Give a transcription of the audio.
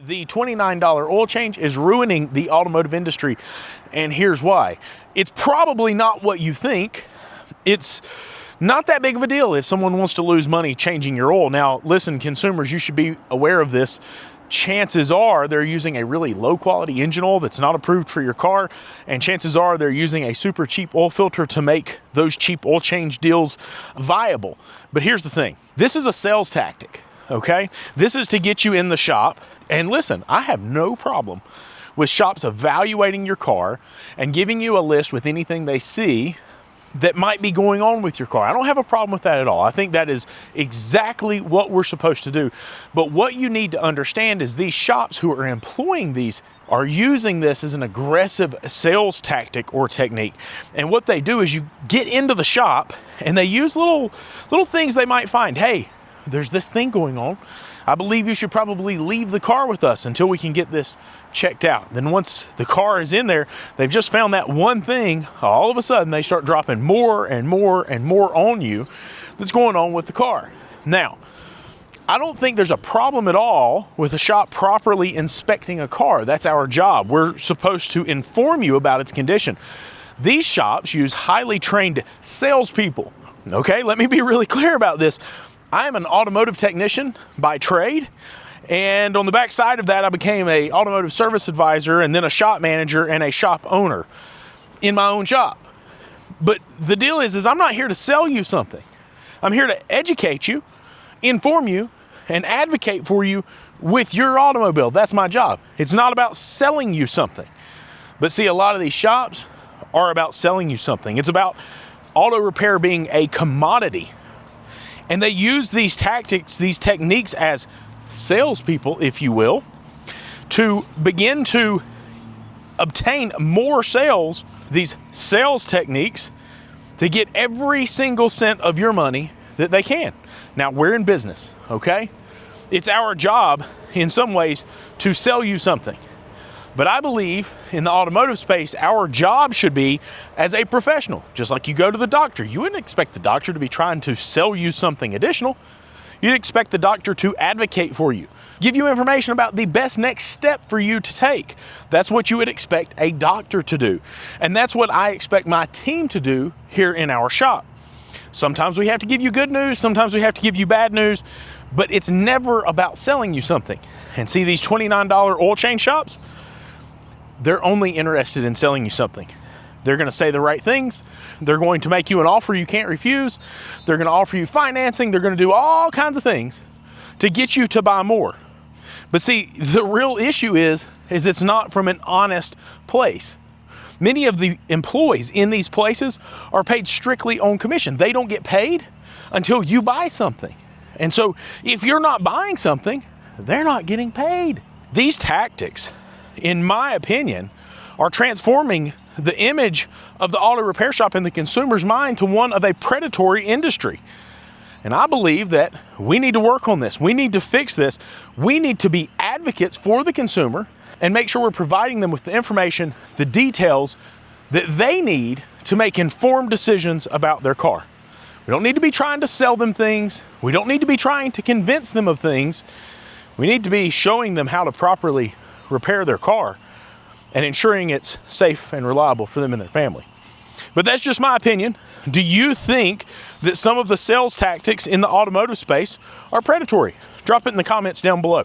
The $29 oil change is ruining the automotive industry, and here's why. It's probably not what you think. It's not that big of a deal if someone wants to lose money changing your oil. Now, listen, consumers, you should be aware of this. Chances are they're using a really low quality engine oil that's not approved for your car, and chances are they're using a super cheap oil filter to make those cheap oil change deals viable. But here's the thing. This is a sales tactic, okay? This is to get you in the shop. And listen, I have no problem with shops evaluating your car and giving you a list with anything they see that might be going on with your car. I don't have a problem with that at all. I think that is exactly what we're supposed to do. But what you need to understand is these shops who are employing these are using this as an aggressive sales tactic or technique. And what they do is you get into the shop and they use little things they might find. Hey, there's this thing going on. I believe you should probably leave the car with us until we can get this checked out. Then once the car is in there, they've just found that one thing, all of a sudden they start dropping more and more and more on you that's going on with the car. Now, I don't think there's a problem at all with a shop properly inspecting a car. That's our job. We're supposed to inform you about its condition. These shops use highly trained salespeople. Okay, let me be really clear about this. I am an automotive technician by trade, and on the back side of that, I became an automotive service advisor and then a shop manager and a shop owner in my own shop. But the deal is I'm not here to sell you something. I'm here to educate you, inform you, and advocate for you with your automobile. That's my job. It's not about selling you something. But see, a lot of these shops are about selling you something. It's about auto repair being a commodity. And they use these tactics, these techniques as salespeople, if you will, to begin to obtain more sales, these sales techniques, to get every single cent of your money that they can. Now, we're in business, okay? It's our job, in some ways, to sell you something. But I believe in the automotive space, our job should be as a professional. Just like you go to the doctor, you wouldn't expect the doctor to be trying to sell you something additional. You'd expect the doctor to advocate for you, give you information about the best next step for you to take. That's what you would expect a doctor to do. And that's what I expect my team to do here in our shop. Sometimes we have to give you good news, sometimes we have to give you bad news, but it's never about selling you something. And see, these $29 oil change shops, they're only interested in selling you something. They're going to say the right things. They're going to make you an offer you can't refuse. They're going to offer you financing. They're going to do all kinds of things to get you to buy more. But see, the real issue is it's not from an honest place. Many of the employees in these places are paid strictly on commission. They don't get paid until you buy something. And so if you're not buying something, they're not getting paid. These tactics, in my opinion, are transforming the image of the auto repair shop in the consumer's mind to one of a predatory industry. And I believe that we need to work on this. We need to fix this. We need to be advocates for the consumer and make sure we're providing them with the information, the details that they need to make informed decisions about their car. We don't need to be trying to sell them things. We don't need to be trying to convince them of things. We need to be showing them how to properly repair their car and ensuring it's safe and reliable for them and their family. But that's just my opinion. Do you think that some of the sales tactics in the automotive space are predatory? Drop it in the comments down below.